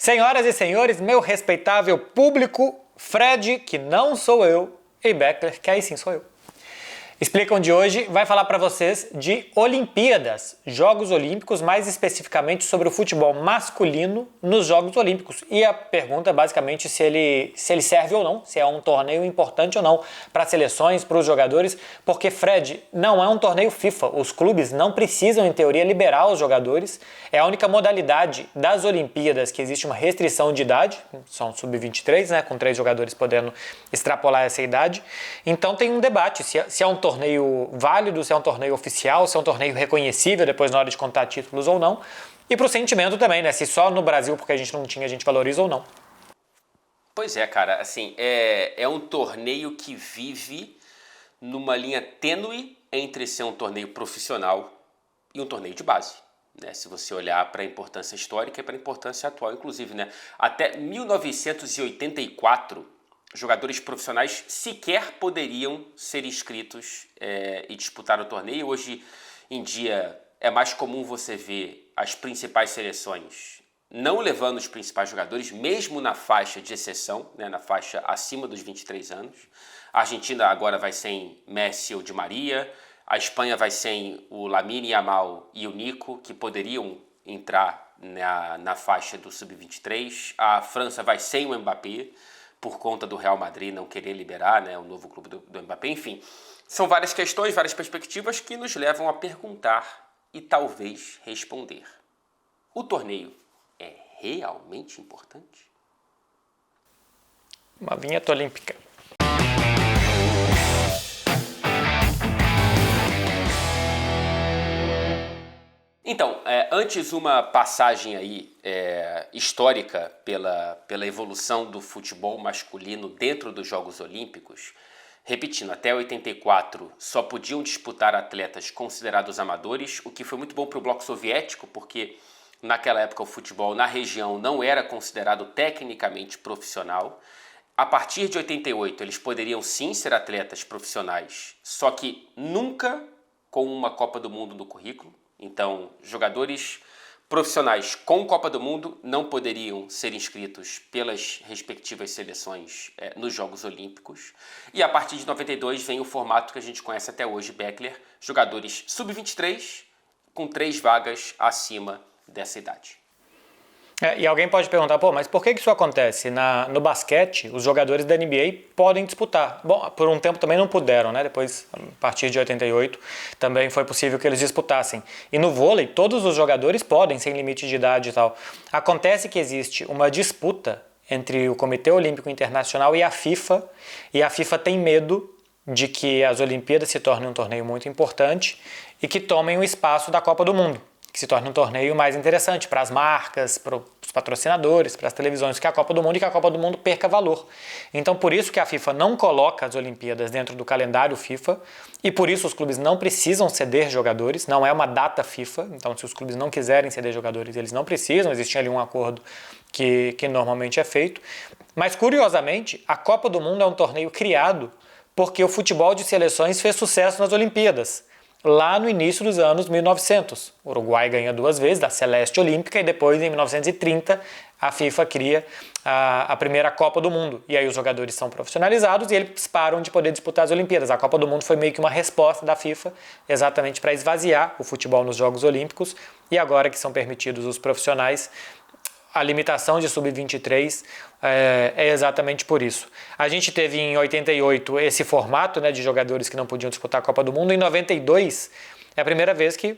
Senhoras e senhores, meu respeitável público, Fred, que não sou eu, e Beckler, que aí sim sou eu. Explicam de hoje vai falar para vocês de Olimpíadas, Jogos Olímpicos, mais especificamente sobre o futebol masculino nos Jogos Olímpicos. E a pergunta é basicamente se ele serve ou não, se é um torneio importante ou não para as seleções, para os jogadores, porque, Fred, não é um torneio FIFA. Os clubes não precisam, em teoria, liberar os jogadores. É a única modalidade das Olimpíadas que existe uma restrição de idade, são sub-23, né, com 3 jogadores podendo extrapolar essa idade. Então tem um debate se é um torneio válido, se é um torneio oficial, se é um torneio reconhecível depois na hora de contar títulos ou não. E pro sentimento também, né? Se só no Brasil, porque a gente não tinha, a gente valoriza ou não. Pois é, cara, assim, é um torneio que vive numa linha tênue entre ser um torneio profissional e um torneio de base, né? Se você olhar para a importância histórica e para a importância atual, inclusive, né? Até 1984, jogadores profissionais sequer poderiam ser inscritos e disputar o torneio. Hoje em dia é mais comum você ver as principais seleções não levando os principais jogadores, mesmo na faixa de exceção, né, na faixa acima dos 23 anos. A Argentina agora vai sem Messi ou Di Maria, a Espanha vai sem o Lamine Yamal e o Nico, que poderiam entrar na faixa do sub-23. A França vai sem o Mbappé, por conta do Real Madrid não querer liberar, né, o novo clube do Mbappé. Enfim, são várias questões, várias perspectivas que nos levam a perguntar e talvez responder. O torneio é realmente importante? Uma vinheta olímpica. Então, antes uma passagem aí histórica pela evolução do futebol masculino dentro dos Jogos Olímpicos. Repetindo, até 84 só podiam disputar atletas considerados amadores, o que foi muito bom para o bloco soviético, porque naquela época o futebol na região não era considerado tecnicamente profissional. A partir de 88 eles poderiam sim ser atletas profissionais, só que nunca com uma Copa do Mundo no currículo. Então, jogadores profissionais com Copa do Mundo não poderiam ser inscritos pelas respectivas seleções nos Jogos Olímpicos. E a partir de 92 vem o formato que a gente conhece até hoje, Beckler, jogadores sub-23 com 3 vagas acima dessa idade. E alguém pode perguntar, mas por que isso acontece? No basquete, os jogadores da NBA podem disputar. Bom, por um tempo também não puderam, né? Depois, a partir de 88, também foi possível que eles disputassem. E no vôlei, todos os jogadores podem, sem limite de idade e tal. Acontece que existe uma disputa entre o Comitê Olímpico Internacional e a FIFA tem medo de que as Olimpíadas se tornem um torneio muito importante e que tomem o espaço da Copa do Mundo, que se torne um torneio mais interessante para as marcas, para os patrocinadores, para as televisões, que a Copa do Mundo, e que a Copa do Mundo perca valor. Então, por isso que a FIFA não coloca as Olimpíadas dentro do calendário FIFA, e por isso os clubes não precisam ceder jogadores, não é uma data FIFA. Então, se os clubes não quiserem ceder jogadores, eles não precisam, existe ali um acordo que normalmente é feito. Mas, curiosamente, a Copa do Mundo é um torneio criado porque o futebol de seleções fez sucesso nas Olimpíadas. Lá no início dos anos 1900. O Uruguai ganha 2 vezes, da Celeste Olímpica, e depois, em 1930, a FIFA cria a primeira Copa do Mundo. E aí os jogadores são profissionalizados e eles param de poder disputar as Olimpíadas. A Copa do Mundo foi meio que uma resposta da FIFA, exatamente para esvaziar o futebol nos Jogos Olímpicos. E agora que são permitidos os profissionais, a limitação de sub-23 é exatamente por isso. A gente teve em 88 esse formato, né, de jogadores que não podiam disputar a Copa do Mundo. Em 92 é a primeira vez que,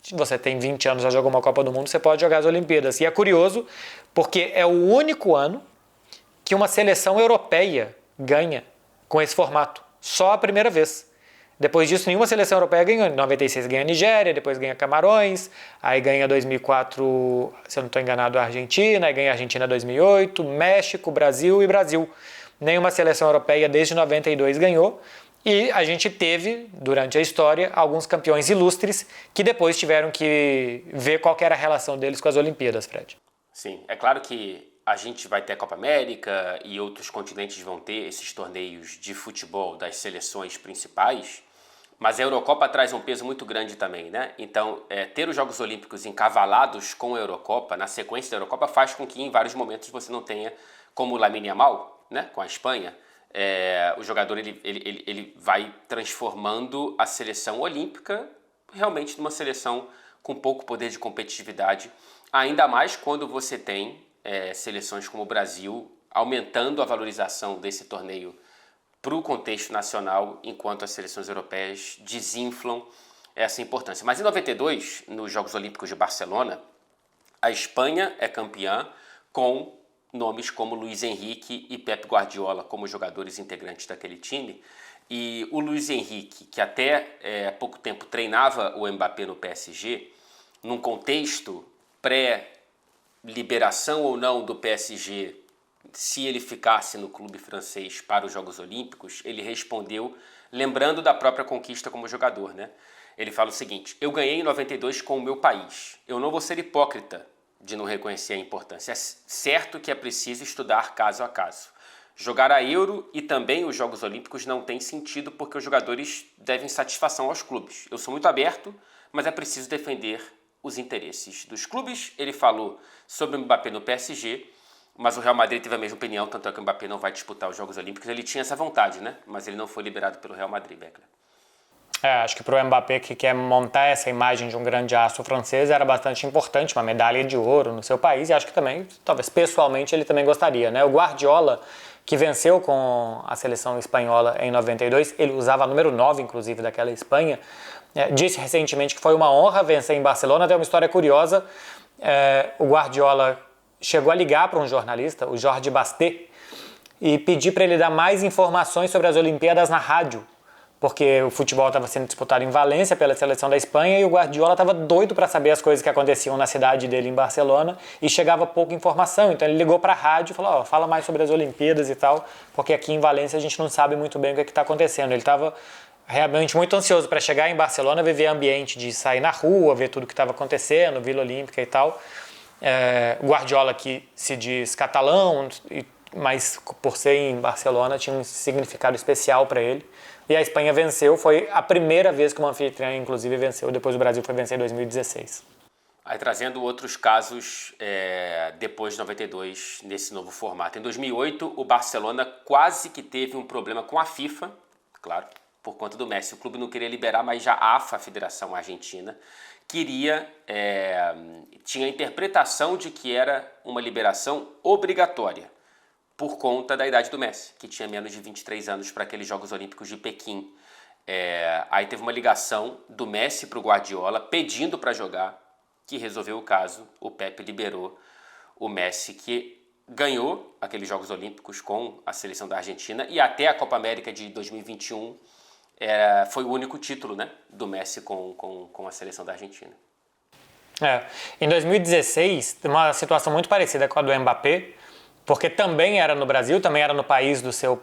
se você tem 20 anos e já jogou uma Copa do Mundo, você pode jogar as Olimpíadas. E é curioso porque é o único ano que uma seleção europeia ganha com esse formato. Só a primeira vez. Depois disso, nenhuma seleção europeia ganhou. Em 96 ganha a Nigéria, depois ganha Camarões, aí ganha 2004, se eu não estou enganado, a Argentina, aí ganha a Argentina 2008, México, Brasil e Brasil. Nenhuma seleção europeia desde 92 ganhou. E a gente teve, durante a história, alguns campeões ilustres que depois tiveram que ver qual que era a relação deles com as Olimpíadas, Fred. Sim, é claro que a gente vai ter a Copa América e outros continentes vão ter esses torneios de futebol das seleções principais, Mas a Eurocopa traz um peso muito grande também, né? Então, ter os Jogos Olímpicos encavalados com a Eurocopa, na sequência da Eurocopa, faz com que em vários momentos você não tenha, como o Lamine Yamal, né, com a Espanha, o jogador ele vai transformando a seleção olímpica realmente numa seleção com pouco poder de competitividade, ainda mais quando você tem seleções como o Brasil aumentando a valorização desse torneio para o contexto nacional, enquanto as seleções europeias desinflam essa importância. Mas em 92, nos Jogos Olímpicos de Barcelona, a Espanha é campeã com nomes como Luís Henrique e Pep Guardiola como jogadores integrantes daquele time. E o Luís Henrique, que até há pouco tempo treinava o Mbappé no PSG, num contexto pré-liberação ou não do PSG, se ele ficasse no clube francês para os Jogos Olímpicos, ele respondeu lembrando da própria conquista como jogador, né? Ele fala o seguinte: eu ganhei em 92 com o meu país. Eu não vou ser hipócrita de não reconhecer a importância. É certo que é preciso estudar caso a caso. Jogar a Euro e também os Jogos Olímpicos não tem sentido porque os jogadores devem satisfação aos clubes. Eu sou muito aberto, mas é preciso defender os interesses dos clubes. Ele falou sobre o Mbappé no PSG, mas o Real Madrid teve a mesma opinião, tanto é que o Mbappé não vai disputar os Jogos Olímpicos. Ele tinha essa vontade, né? Mas ele não foi liberado pelo Real Madrid, Beckler. Acho que para o Mbappé, que quer montar essa imagem de um grande astro francês, era bastante importante uma medalha de ouro no seu país, e acho que também, talvez pessoalmente, ele também gostaria, né? O Guardiola, que venceu com a seleção espanhola em 92, ele usava a número 9, inclusive, daquela Espanha, disse recentemente que foi uma honra vencer em Barcelona. Tem uma história curiosa, o Guardiola chegou a ligar para um jornalista, o Jorge Basté, e pedir para ele dar mais informações sobre as Olimpíadas na rádio, porque o futebol estava sendo disputado em Valência pela seleção da Espanha e o Guardiola estava doido para saber as coisas que aconteciam na cidade dele, em Barcelona, e chegava pouca informação. Então ele ligou para a rádio e falou: fala mais sobre as Olimpíadas e tal, porque aqui em Valência a gente não sabe muito bem o que está acontecendo. Ele estava realmente muito ansioso para chegar em Barcelona, viver ambiente de sair na rua, ver tudo o que estava acontecendo, Vila Olímpica e tal. Guardiola, que se diz catalão, mas por ser em Barcelona tinha um significado especial para ele. E a Espanha venceu, foi a primeira vez que uma anfitriã, inclusive, venceu, depois o Brasil foi vencer em 2016. Aí trazendo outros casos depois de 92, nesse novo formato. Em 2008, o Barcelona quase que teve um problema com a FIFA, claro, por conta do Messi. O clube não queria liberar, mas já a AFA, a Federação Argentina, tinha a interpretação de que era uma liberação obrigatória, por conta da idade do Messi, que tinha menos de 23 anos para aqueles Jogos Olímpicos de Pequim. Aí teve uma ligação do Messi para o Guardiola pedindo para jogar, que resolveu o caso. O Pepe liberou o Messi, que ganhou aqueles Jogos Olímpicos com a seleção da Argentina, e até a Copa América de 2021 foi o único título, né, do Messi com a seleção da Argentina. Em 2016, uma situação muito parecida com a do Mbappé, porque também era no Brasil, também era no país do seu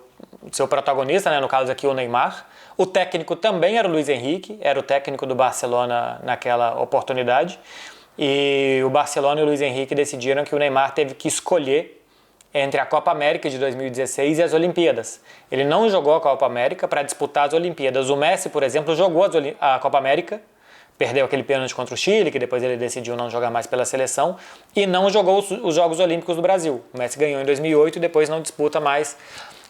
protagonista, né? No caso aqui o Neymar. O técnico também era o Luís Henrique, era o técnico do Barcelona naquela oportunidade. E o Barcelona e o Luís Henrique decidiram que o Neymar teve que escolher entre a Copa América de 2016 e as Olimpíadas. Ele não jogou a Copa América para disputar as Olimpíadas. O Messi, por exemplo, jogou a Copa América, perdeu aquele pênalti contra o Chile, que depois ele decidiu não jogar mais pela seleção, e não jogou os Jogos Olímpicos do Brasil. O Messi ganhou em 2008 e depois não disputa mais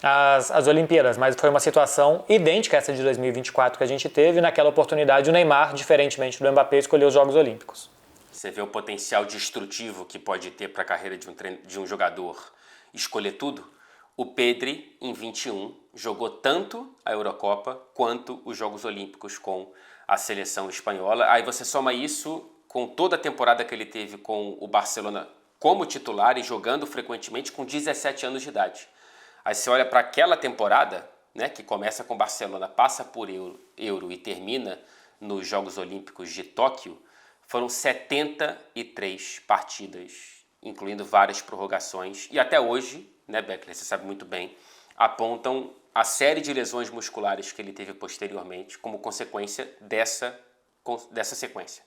as Olimpíadas, mas foi uma situação idêntica a essa de 2024 que a gente teve. Naquela oportunidade, o Neymar, diferentemente do Mbappé, escolheu os Jogos Olímpicos. Você vê o potencial destrutivo que pode ter para a carreira de um jogador escolher tudo? O Pedri, em 21, jogou tanto a Eurocopa quanto os Jogos Olímpicos com a seleção espanhola. Aí você soma isso com toda a temporada que ele teve com o Barcelona como titular e jogando frequentemente com 17 anos de idade. Aí você olha para aquela temporada, né, que começa com o Barcelona, passa por Euro e termina nos Jogos Olímpicos de Tóquio, foram 73 partidas, incluindo várias prorrogações. E até hoje, né, Beckler, você sabe muito bem, apontam a série de lesões musculares que ele teve posteriormente como consequência dessa sequência.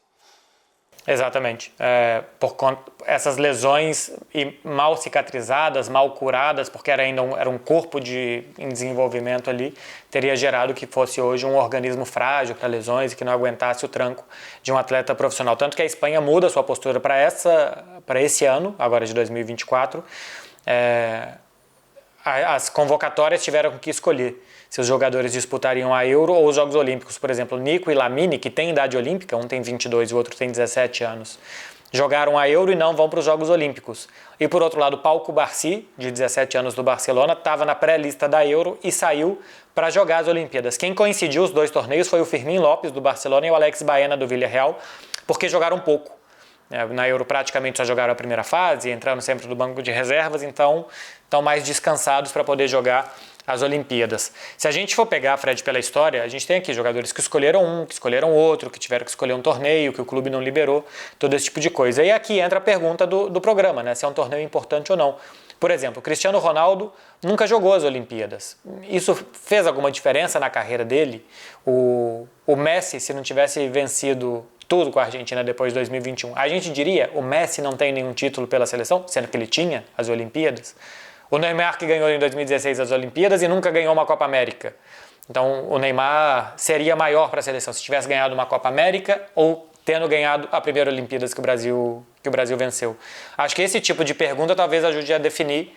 Exatamente. Por conta essas lesões mal cicatrizadas, mal curadas, porque era um corpo em desenvolvimento ali, teria gerado que fosse hoje um organismo frágil para lesões e que não aguentasse o tranco de um atleta profissional. Tanto que a Espanha muda sua postura para esse ano, agora de 2024. As convocatórias tiveram que escolher se os jogadores disputariam a Euro ou os Jogos Olímpicos. Por exemplo, Nico e Lamine, que têm idade olímpica, um tem 22 e o outro tem 17 anos, jogaram a Euro e não vão para os Jogos Olímpicos. E por outro lado, Pau Cubarsí, de 17 anos do Barcelona, estava na pré-lista da Euro e saiu para jogar as Olimpíadas. Quem coincidiu os dois torneios foi o Firmín Lopes, do Barcelona, e o Alex Baena, do Villarreal, porque jogaram pouco. Na Euro praticamente só jogaram a primeira fase, entraram sempre no banco de reservas, então estão mais descansados para poder jogar as Olimpíadas. Se a gente for pegar, Fred, pela história, a gente tem aqui jogadores que escolheram um, que escolheram outro, que tiveram que escolher um torneio, que o clube não liberou, todo esse tipo de coisa. E aqui entra a pergunta do programa, né? Se é um torneio importante ou não. Por exemplo, o Cristiano Ronaldo nunca jogou as Olimpíadas. Isso fez alguma diferença na carreira dele? O Messi, se não tivesse vencido tudo com a Argentina depois de 2021, a gente diria o Messi não tem nenhum título pela seleção, sendo que ele tinha as Olimpíadas. O Neymar, que ganhou em 2016 as Olimpíadas e nunca ganhou uma Copa América. Então o Neymar seria maior para a seleção se tivesse ganhado uma Copa América ou tendo ganhado a primeira Olimpíadas que o Brasil venceu. Acho que esse tipo de pergunta talvez ajude a definir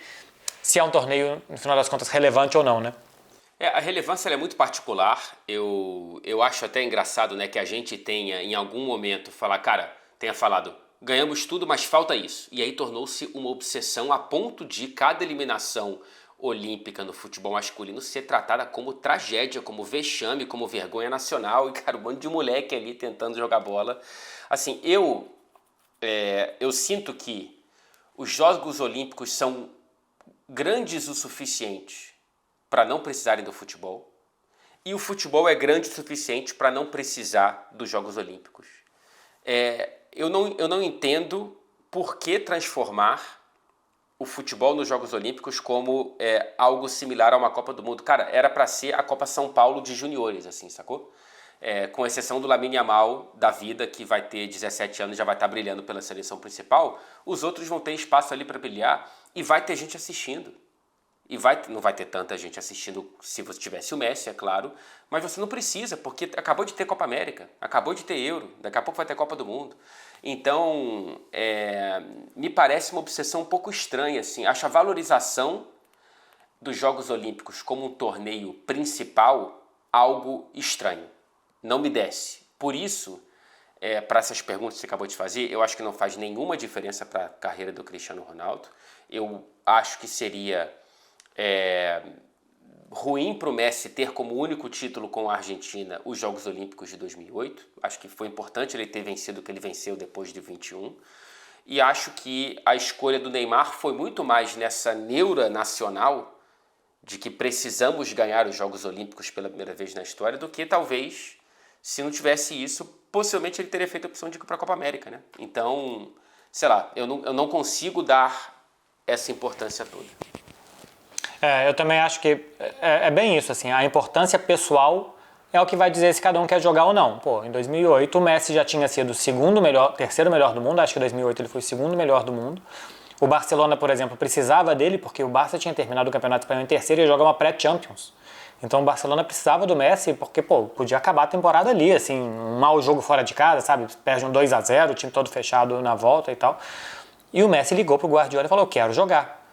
se é um torneio, no final das contas, relevante ou não, né? A relevância é muito particular. Eu acho até engraçado, né, que a gente tenha, em algum momento, tenha falado, ganhamos tudo, mas falta isso. E aí tornou-se uma obsessão a ponto de cada eliminação olímpica no futebol masculino ser tratada como tragédia, como vexame, como vergonha nacional. E, cara, um monte de moleque ali tentando jogar bola. Assim, eu sinto que os Jogos Olímpicos são grandes o suficiente para não precisarem do futebol, e o futebol é grande o suficiente para não precisar dos Jogos Olímpicos. Eu não entendo por que transformar o futebol nos Jogos Olímpicos como algo similar a uma Copa do Mundo. Cara, era para ser a Copa São Paulo de juniores, assim, sacou? Com exceção do Lamine Yamal da vida, que vai ter 17 anos e já vai estar brilhando pela seleção principal, os outros vão ter espaço ali para brilhar e vai ter gente assistindo. E não vai ter tanta gente assistindo se você tivesse o Messi, é claro, mas você não precisa, porque acabou de ter Copa América, acabou de ter Euro, daqui a pouco vai ter Copa do Mundo. Então, me parece uma obsessão um pouco estranha, assim. Acho a valorização dos Jogos Olímpicos como um torneio principal algo estranho. Não me desce. Por isso, para essas perguntas que você acabou de fazer, eu acho que não faz nenhuma diferença para a carreira do Cristiano Ronaldo. Eu acho que seria ruim para o Messi ter como único título com a Argentina os Jogos Olímpicos de 2008. Acho que foi importante ele ter vencido o que ele venceu depois de 21. E acho que a escolha do Neymar foi muito mais nessa neura nacional de que precisamos ganhar os Jogos Olímpicos pela primeira vez na história do que talvez, se não tivesse isso, possivelmente ele teria feito a opção de ir para a Copa América, né? Então, sei lá, eu não consigo dar essa importância toda. Eu também acho que é bem isso, assim, a importância pessoal é o que vai dizer se cada um quer jogar ou não. Pô, em 2008 o Messi já tinha sido terceiro melhor do mundo, acho que em 2008 ele foi o segundo melhor do mundo. O Barcelona, por exemplo, precisava dele porque o Barça tinha terminado o Campeonato Espanhol em terceiro e ia jogar uma pré-Champions. Então o Barcelona precisava do Messi porque, podia acabar a temporada ali, assim, um mau jogo fora de casa, sabe? Perde um 2-0, o time todo fechado na volta e tal. E o Messi ligou pro Guardiola e falou, eu quero jogar.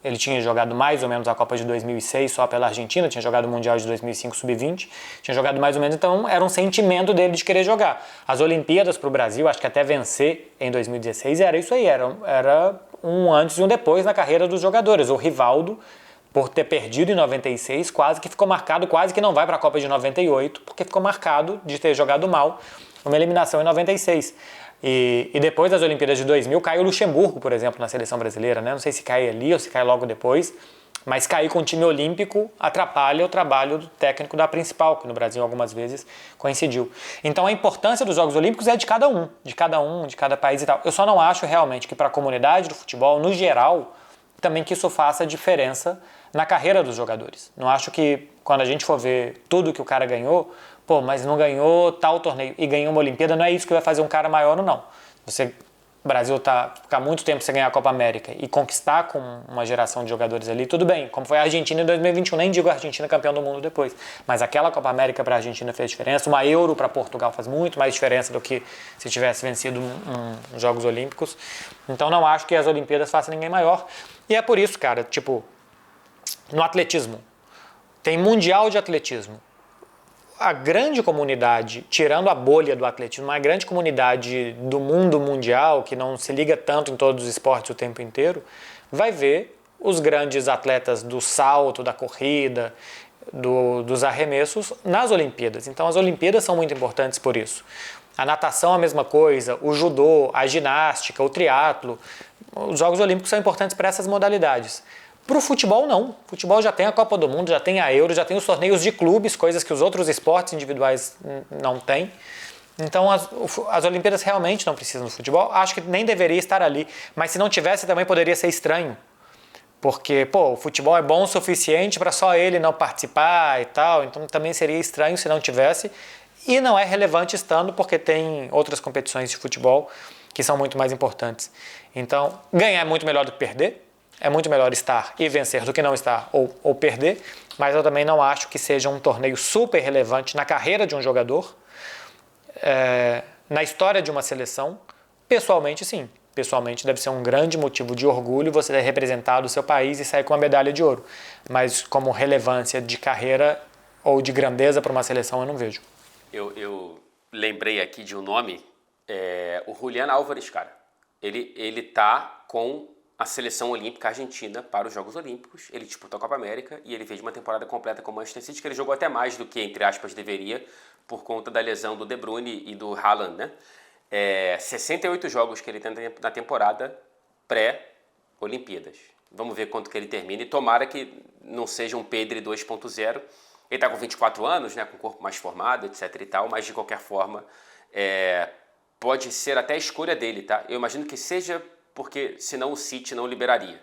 Ele tinha jogado mais ou menos a Copa de 2006 só pela Argentina, tinha jogado o Mundial de 2005 Sub-20, tinha jogado mais ou menos, então era um sentimento dele de querer jogar. As Olimpíadas para o Brasil, acho que até vencer em 2016, era isso aí, era um antes e um depois na carreira dos jogadores. O Rivaldo, por ter perdido em 96, quase que ficou marcado, quase que não vai para a Copa de 98, porque ficou marcado de ter jogado mal uma eliminação em 96. E depois das Olimpíadas de 2000, cai o Luxemburgo, por exemplo, na seleção brasileira, né? Não sei se cai ali ou se cai logo depois, mas cair com o time olímpico atrapalha o trabalho do técnico da principal, que no Brasil algumas vezes coincidiu. Então a importância dos Jogos Olímpicos é de cada país e tal. Eu só não acho realmente que para a comunidade do futebol, no geral, também que isso faça diferença na carreira dos jogadores. Não acho que quando a gente for ver tudo que o cara ganhou, pô, mas não ganhou tal torneio e ganhou uma Olimpíada, não é isso que vai fazer um cara maior ou não. O Brasil ficar muito tempo sem ganhar a Copa América e conquistar com uma geração de jogadores ali, tudo bem, como foi a Argentina em 2021, nem digo a Argentina campeão do mundo depois, mas aquela Copa América para a Argentina fez diferença, uma Euro para Portugal faz muito mais diferença do que se tivesse vencido uns Jogos Olímpicos, então não acho que as Olimpíadas façam ninguém maior, e é por isso, cara, tipo, no atletismo, tem Mundial de Atletismo, a grande comunidade, tirando a bolha do atletismo, a grande comunidade do mundo mundial, que não se liga tanto em todos os esportes o tempo inteiro, vai ver os grandes atletas do salto, da corrida, dos arremessos nas Olimpíadas. Então as Olimpíadas são muito importantes por isso. A natação é a mesma coisa, o judô, a ginástica, o triatlo. Os Jogos Olímpicos são importantes para essas modalidades. Para o futebol, não. O futebol já tem a Copa do Mundo, já tem a Euro, já tem os torneios de clubes, coisas que os outros esportes individuais não têm. Então, as Olimpíadas realmente não precisam do futebol. Acho que nem deveria estar ali. Mas se não tivesse, também poderia ser estranho. Porque, pô, o futebol é bom o suficiente para só ele não participar e tal. Então, também seria estranho se não tivesse. E não é relevante estando, porque tem outras competições de futebol que são muito mais importantes. Então, ganhar é muito melhor do que perder. É muito melhor estar e vencer do que não estar ou perder, mas eu também não acho que seja um torneio super relevante na carreira de um jogador, na história de uma seleção. Pessoalmente, sim. Pessoalmente, deve ser um grande motivo de orgulho você ter representado o seu país e sair com uma medalha de ouro. Mas como relevância de carreira ou de grandeza para uma seleção, eu não vejo. Eu lembrei aqui de um nome, o Julián Álvares, cara. Ele tá com a seleção olímpica argentina para os Jogos Olímpicos. Ele disputou a Copa América e ele fez uma temporada completa com o Manchester City, que ele jogou até mais do que, entre aspas, deveria, por conta da lesão do De Bruyne e do Haaland, né? 68 jogos que ele tem na temporada pré-Olimpíadas. Vamos ver quanto que ele termina e tomara que não seja um Pedri 2.0. Ele está com 24 anos, né, com o corpo mais formado, etc e tal, mas de qualquer forma pode ser até a escolha dele, tá? Eu imagino que seja porque senão o City não liberaria.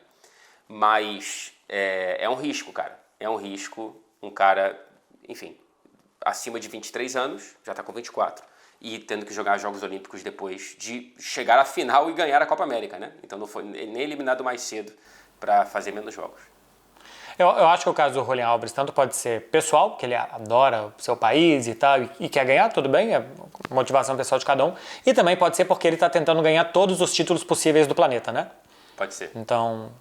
Mas é um risco, cara. É um risco, um cara, enfim, acima de 23 anos, já está com 24, e tendo que jogar Jogos Olímpicos depois de chegar à final e ganhar a Copa América, né? Então não foi nem eliminado mais cedo para fazer menos jogos. Eu acho que o caso do Julián Álvares tanto pode ser pessoal, que ele adora o seu país e tal, e quer ganhar, tudo bem, é motivação pessoal de cada um, e também pode ser porque ele está tentando ganhar todos os títulos possíveis do planeta, né? Pode ser. Então,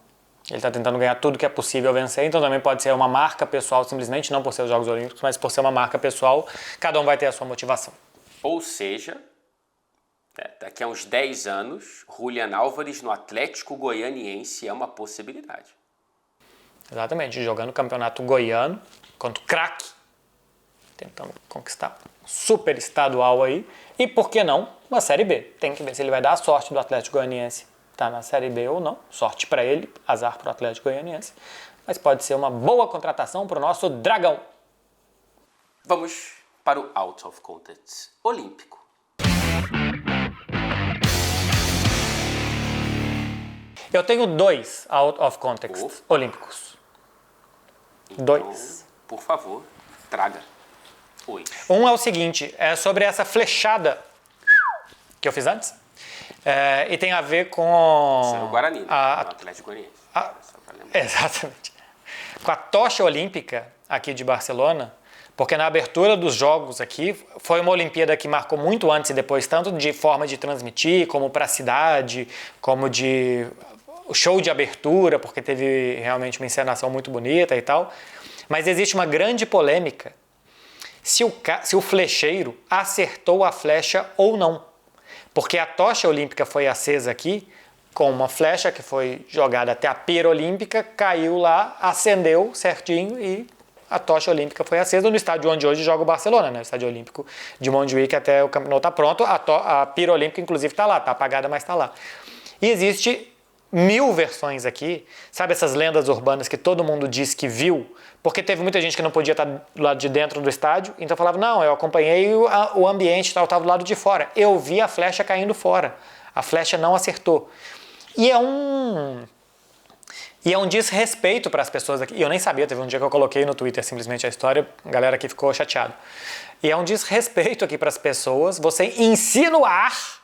ele está tentando ganhar tudo que é possível vencer, então também pode ser uma marca pessoal, simplesmente não por ser os Jogos Olímpicos, mas por ser uma marca pessoal, cada um vai ter a sua motivação. Ou seja, daqui a uns 10 anos, Julián Álvares no Atlético Goianiense é uma possibilidade. Exatamente, jogando o campeonato goiano contra o craque, tentando conquistar um super estadual aí, e por que não uma Série B? Tem que ver se ele vai dar a sorte do Atlético Goianiense estar na Série B ou não, sorte para ele, azar para o Atlético Goianiense, mas pode ser uma boa contratação para o nosso Dragão. Vamos para o Out of Context olímpico. Eu tenho 2 Out of Context olímpicos. Então, 2. Por favor, traga. Um é o seguinte, é sobre essa flechada que eu fiz antes, e tem a ver com... Isso é o Guarani, né? O Atlético Goianiense. Exatamente. Com a tocha olímpica aqui de Barcelona, porque na abertura dos jogos aqui, foi uma Olimpíada que marcou muito antes e depois, tanto de forma de transmitir, como para a cidade, como de show de abertura, porque teve realmente uma encenação muito bonita e tal. Mas existe uma grande polêmica se o flecheiro acertou a flecha ou não. Porque a tocha olímpica foi acesa aqui com uma flecha que foi jogada até a pira olímpica, caiu lá, acendeu certinho e a tocha olímpica foi acesa no estádio onde hoje joga o Barcelona, né? O estádio olímpico de Montjuïc, até o campeonato está pronto, a pira olímpica inclusive está lá, está apagada, mas está lá. E existe 1000 versões aqui, sabe essas lendas urbanas que todo mundo diz que viu, porque teve muita gente que não podia estar do lado de dentro do estádio, então falava, não, eu acompanhei o ambiente, eu estava do lado de fora, eu vi a flecha caindo fora, a flecha não acertou. E E é um desrespeito para as pessoas aqui. E eu nem sabia, teve um dia que eu coloquei no Twitter simplesmente a história, a galera aqui ficou chateada. E é um desrespeito aqui para as pessoas você insinuar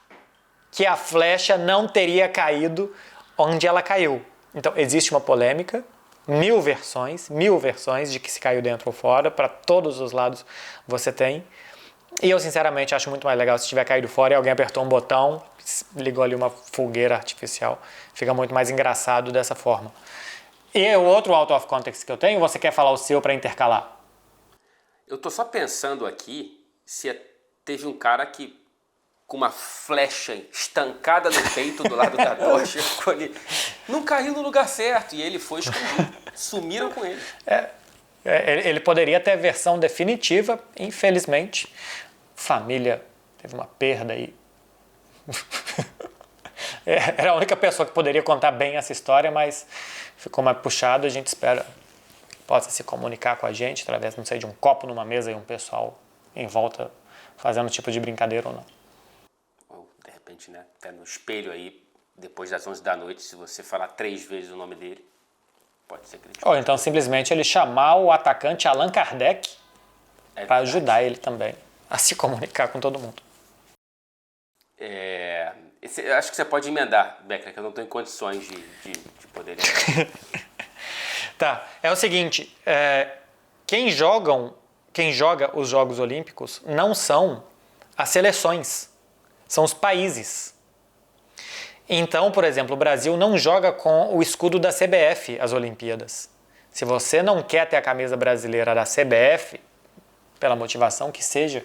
que a flecha não teria caído onde ela caiu. Então, existe uma polêmica, 1000 versões de que se caiu dentro ou fora, para todos os lados você tem. E eu, sinceramente, acho muito mais legal se tiver caído fora e alguém apertou um botão, ligou ali uma fogueira artificial. Fica muito mais engraçado dessa forma. E o outro out of context que eu tenho, você quer falar o seu para intercalar? Eu tô só pensando aqui se teve um cara que com uma flecha estancada no peito do lado da tocha, não caiu no lugar certo e ele foi escondido. Sumiram com ele. Ele poderia ter a versão definitiva, infelizmente. Família teve uma perda aí. Era a única pessoa que poderia contar bem essa história, mas ficou mais puxado. A gente espera que possa se comunicar com a gente através, não sei, de um copo numa mesa e um pessoal em volta fazendo tipo de brincadeira ou não. Ou, de repente, né, até no espelho aí, depois das 11 da noite, se você falar 3 vezes o nome dele, pode ser crítico. Ou então simplesmente ele chamar o atacante Allan Kardec para ajudar ele também a se comunicar com todo mundo. Acho que você pode emendar, Becker, que eu não estou em condições de poder emendar. Tá, é o seguinte, quem joga os Jogos Olímpicos não são as seleções, são os países. Então, por exemplo, o Brasil não joga com o escudo da CBF as Olimpíadas. Se você não quer ter a camisa brasileira da CBF, pela motivação que seja,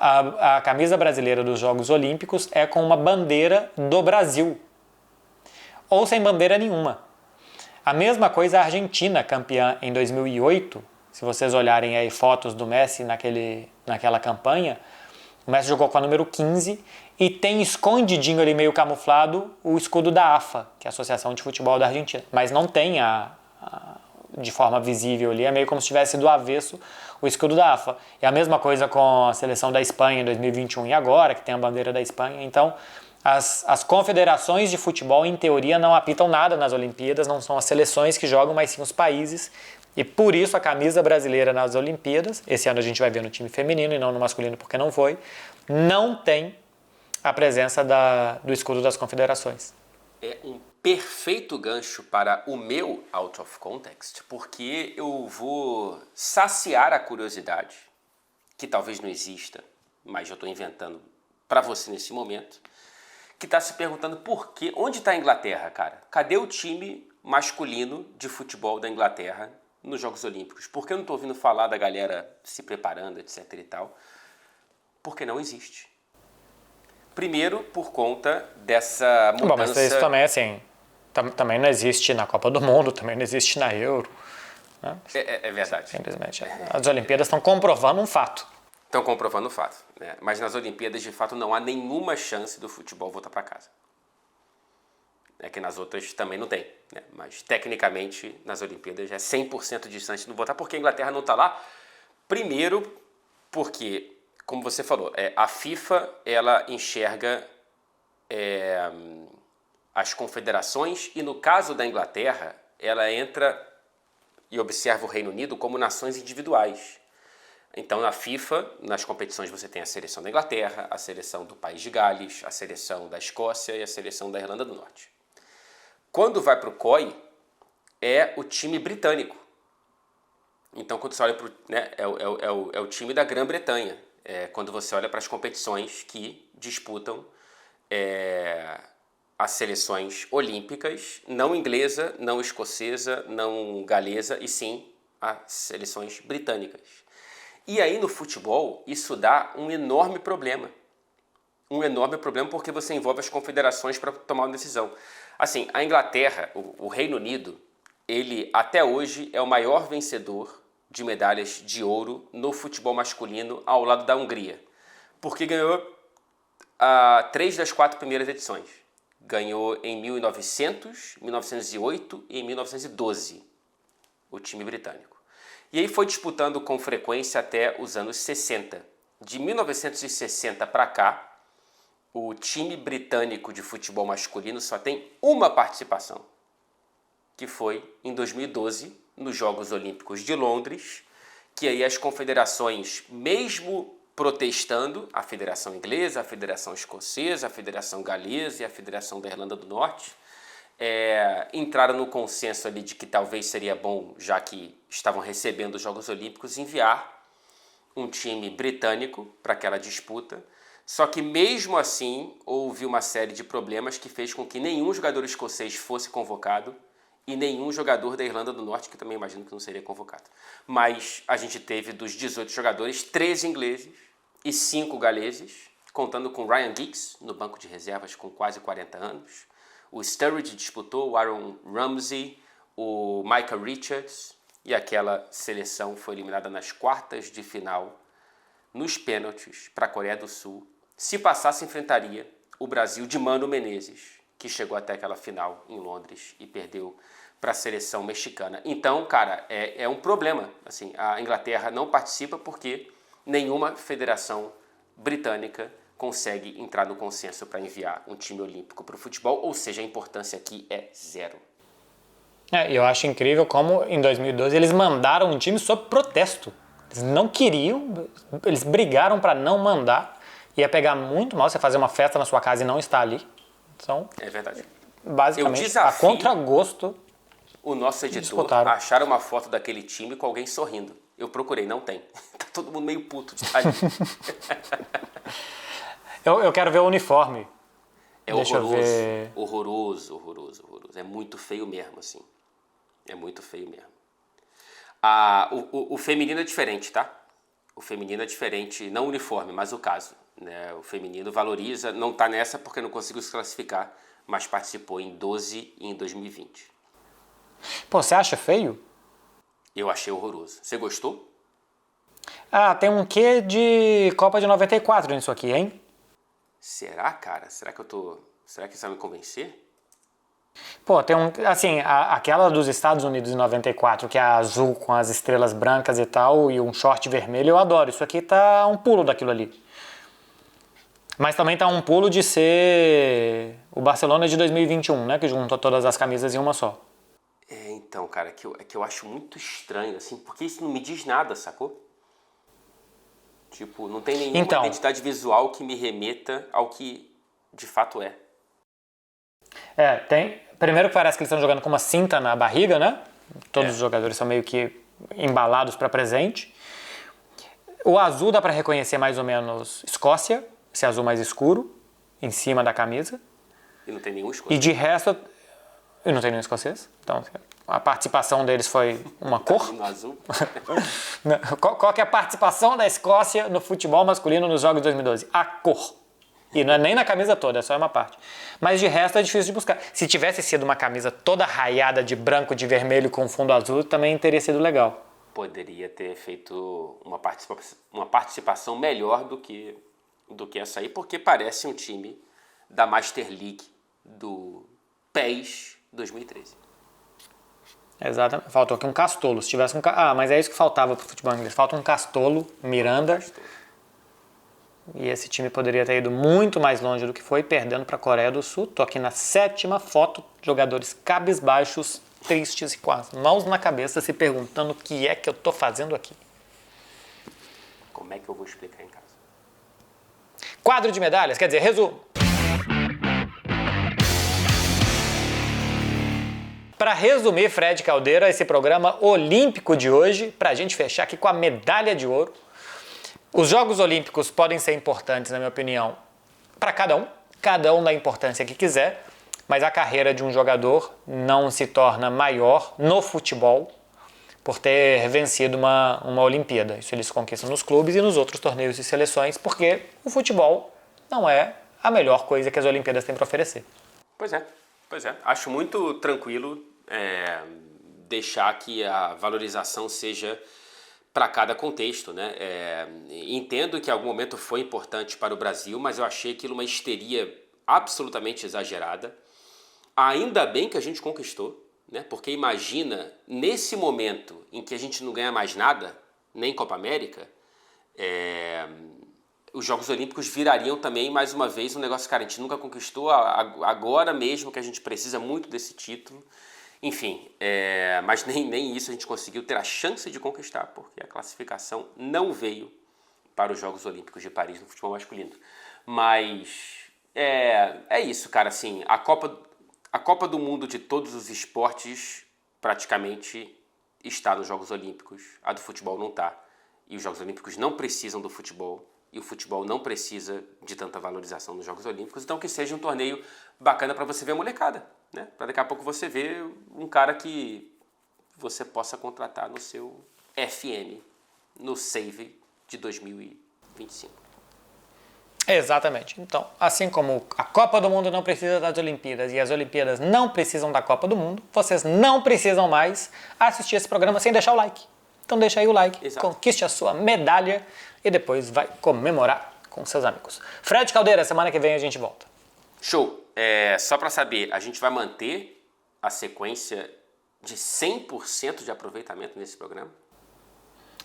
a camisa brasileira dos Jogos Olímpicos é com uma bandeira do Brasil, ou sem bandeira nenhuma. A mesma coisa a Argentina, campeã em 2008, se vocês olharem aí fotos do Messi naquela campanha, o Messi jogou com a número 15 e tem escondidinho ali, meio camuflado, o escudo da AFA, que é a Associação de Futebol da Argentina, mas não tem de forma visível ali, é meio como se tivesse do avesso o escudo da AFA. E a mesma coisa com a seleção da Espanha em 2021 e agora, que tem a bandeira da Espanha. Então, as confederações de futebol, em teoria, não apitam nada nas Olimpíadas, não são as seleções que jogam, mas sim os países. E por isso a camisa brasileira nas Olimpíadas, esse ano a gente vai ver no time feminino e não no masculino porque não foi, não tem a presença do escudo das confederações. É um perfeito gancho para o meu out of context, porque eu vou saciar a curiosidade, que talvez não exista, mas eu estou inventando para você nesse momento, que está se perguntando por quê, onde está a Inglaterra, cara? Cadê o time masculino de futebol da Inglaterra nos Jogos Olímpicos? Por que eu não estou ouvindo falar da galera se preparando, etc e tal? Porque não existe. Primeiro, por conta dessa mudança... Bom, mas isso também, assim, também não existe na Copa do Mundo, também não existe na Euro. Né? É verdade. Simplesmente. As Olimpíadas estão comprovando um fato. Estão comprovando o fato. Né? Mas nas Olimpíadas, de fato, não há nenhuma chance do futebol voltar para casa. É que nas outras também não tem. Né? Mas, tecnicamente, nas Olimpíadas é 100% de chance de não voltar, porque a Inglaterra não está lá. Primeiro, porque... Como você falou, a FIFA ela enxerga as confederações e, no caso da Inglaterra, ela entra e observa o Reino Unido como nações individuais. Então, na FIFA, nas competições, você tem a seleção da Inglaterra, a seleção do País de Gales, a seleção da Escócia e a seleção da Irlanda do Norte. Quando vai para o COI, é o time britânico. Então, quando você olha para é o time da Grã-Bretanha. Quando você olha para as competições que disputam as seleções olímpicas, não inglesa, não escocesa, não galesa, e sim as seleções britânicas. E aí no futebol isso dá um enorme problema. Um enorme problema porque você envolve as confederações para tomar uma decisão. Assim, a Inglaterra, o Reino Unido, ele até hoje é o maior vencedor de medalhas de ouro no futebol masculino ao lado da Hungria, porque ganhou 3 das 4 primeiras edições. Ganhou em 1900, 1908 e em 1912, o time britânico. E aí foi disputando com frequência até os anos 60. De 1960 para cá, o time britânico de futebol masculino só tem uma participação. que foi em 2012, nos Jogos Olímpicos de Londres, que aí as confederações, mesmo protestando, a Federação Inglesa, a Federação Escocesa, a Federação Galesa e a Federação da Irlanda do Norte, entraram no consenso ali de que talvez seria bom, já que estavam recebendo os Jogos Olímpicos, enviar um time britânico para aquela disputa. Só que mesmo assim houve uma série de problemas que fez com que nenhum jogador escocês fosse convocado e nenhum jogador da Irlanda do Norte, que também imagino que não seria convocado. Mas a gente teve dos 18 jogadores, 13 ingleses e 5 galeses, contando com Ryan Giggs no banco de reservas com quase 40 anos. O Sturridge disputou, o Aaron Ramsey, o Micah Richards, e aquela seleção foi eliminada nas quartas de final, nos pênaltis, para a Coreia do Sul. Se passasse, enfrentaria o Brasil de Mano Menezes, que chegou até aquela final em Londres e perdeu para a seleção mexicana. Então, cara, é um problema. Assim, a Inglaterra não participa porque nenhuma federação britânica consegue entrar no consenso para enviar um time olímpico para o futebol, ou seja, a importância aqui é zero. Eu acho incrível como em 2012 eles mandaram um time sob protesto. Eles não queriam, eles brigaram para não mandar. Ia pegar muito mal você fazer uma festa na sua casa e não estar ali. Então, é verdade. Basicamente, a contragosto. O nosso editor achar uma foto daquele time com alguém sorrindo. Eu procurei, não tem. Tá todo mundo meio puto de estar ali. Eu quero ver o uniforme. Deixa horroroso, eu ver. Horroroso. É muito feio mesmo, assim. É muito feio mesmo. O feminino é diferente, tá? O feminino é diferente, não o uniforme, mas o caso. Né? O feminino valoriza, não tá nessa porque não conseguiu se classificar, mas participou em 12 e em 2020. Pô, você acha feio? Eu achei horroroso. Você gostou? Tem um quê de Copa de 94 nisso aqui, hein? Será, cara? Será que isso vai me convencer? Pô, tem assim, aquela dos Estados Unidos em 94, que é azul com as estrelas brancas e tal, e um short vermelho, eu adoro. Isso aqui tá um pulo daquilo ali. Mas também tá um pulo de ser o Barcelona de 2021, né? Que juntou todas as camisas em uma só. Então, cara, que eu acho muito estranho, assim, porque isso não me diz nada, sacou? Tipo, não tem nenhuma identidade visual que me remeta ao que de fato é. Tem. Primeiro que parece que eles estão jogando com uma cinta na barriga, né? Todos os jogadores são meio que embalados para presente. O azul dá para reconhecer mais ou menos Escócia, esse azul mais escuro, em cima da camisa. E não tem nenhum escocês. E de resto, e não tem nenhum escocês. Então, a participação deles foi uma cor. No azul. Qual que é a participação da Escócia no futebol masculino nos Jogos de 2012? A cor. E não é nem na camisa toda, é só uma parte. Mas de resto é difícil de buscar. Se tivesse sido uma camisa toda raiada de branco, de vermelho com fundo azul, também teria sido legal. Poderia ter feito uma participação melhor do que essa aí, porque parece um time da Master League do PES 2013. Exatamente. Faltou aqui um Castolo. Se tivesse mas é isso que faltava pro futebol inglês. Falta um Castolo, Miranda. E esse time poderia ter ido muito mais longe do que foi, perdendo para a Coreia do Sul. Tô aqui na 7ª foto, jogadores cabisbaixos, tristes e com as mãos na cabeça, se perguntando o que é que eu tô fazendo aqui. Como é que eu vou explicar em casa? Quadro de medalhas, quer dizer, resumo. Para resumir, Fred Caldeira, esse programa olímpico de hoje, para a gente fechar aqui com a medalha de ouro. Os Jogos Olímpicos podem ser importantes, na minha opinião, para cada um dá a importância que quiser, mas a carreira de um jogador não se torna maior no futebol por ter vencido uma Olimpíada. Isso eles conquistam nos clubes e nos outros torneios e seleções, porque o futebol não é a melhor coisa que as Olimpíadas têm para oferecer. Pois é. Acho muito tranquilo deixar que a valorização seja para cada contexto, né? Entendo que em algum momento foi importante para o Brasil, mas eu achei aquilo uma histeria absolutamente exagerada. Ainda bem que a gente conquistou, né? Porque imagina, nesse momento em que a gente não ganha mais nada, nem Copa América, os Jogos Olímpicos virariam também, mais uma vez, um negócio, cara, a gente nunca conquistou, agora mesmo que a gente precisa muito desse título. Enfim, mas nem isso a gente conseguiu ter a chance de conquistar, porque a classificação não veio para os Jogos Olímpicos de Paris no futebol masculino. Mas é isso, cara. Assim, a Copa do Mundo de todos os esportes praticamente está nos Jogos Olímpicos. A do futebol não está. E os Jogos Olímpicos não precisam do futebol. E o futebol não precisa de tanta valorização nos Jogos Olímpicos. Então que seja um torneio bacana para você ver a molecada, né? Para daqui a pouco você ver um cara que você possa contratar no seu FM, no Save de 2025. Exatamente. Então, assim como a Copa do Mundo não precisa das Olimpíadas e as Olimpíadas não precisam da Copa do Mundo, vocês não precisam mais assistir esse programa sem deixar o like. Então deixa aí o like, Exato. Conquiste a sua medalha e depois vai comemorar com seus amigos. Fred Caldeira, semana que vem a gente volta. Show! Só para saber, a gente vai manter a sequência de 100% de aproveitamento nesse programa?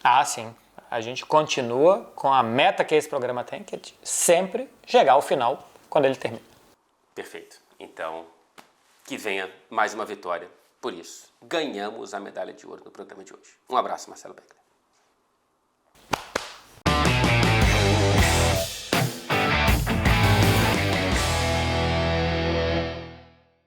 Ah, sim. A gente continua com a meta que esse programa tem, que é de sempre chegar ao final quando ele termina. Perfeito. Então, que venha mais uma vitória. Por isso, ganhamos a medalha de ouro no programa de hoje. Um abraço, Marcelo Beckler.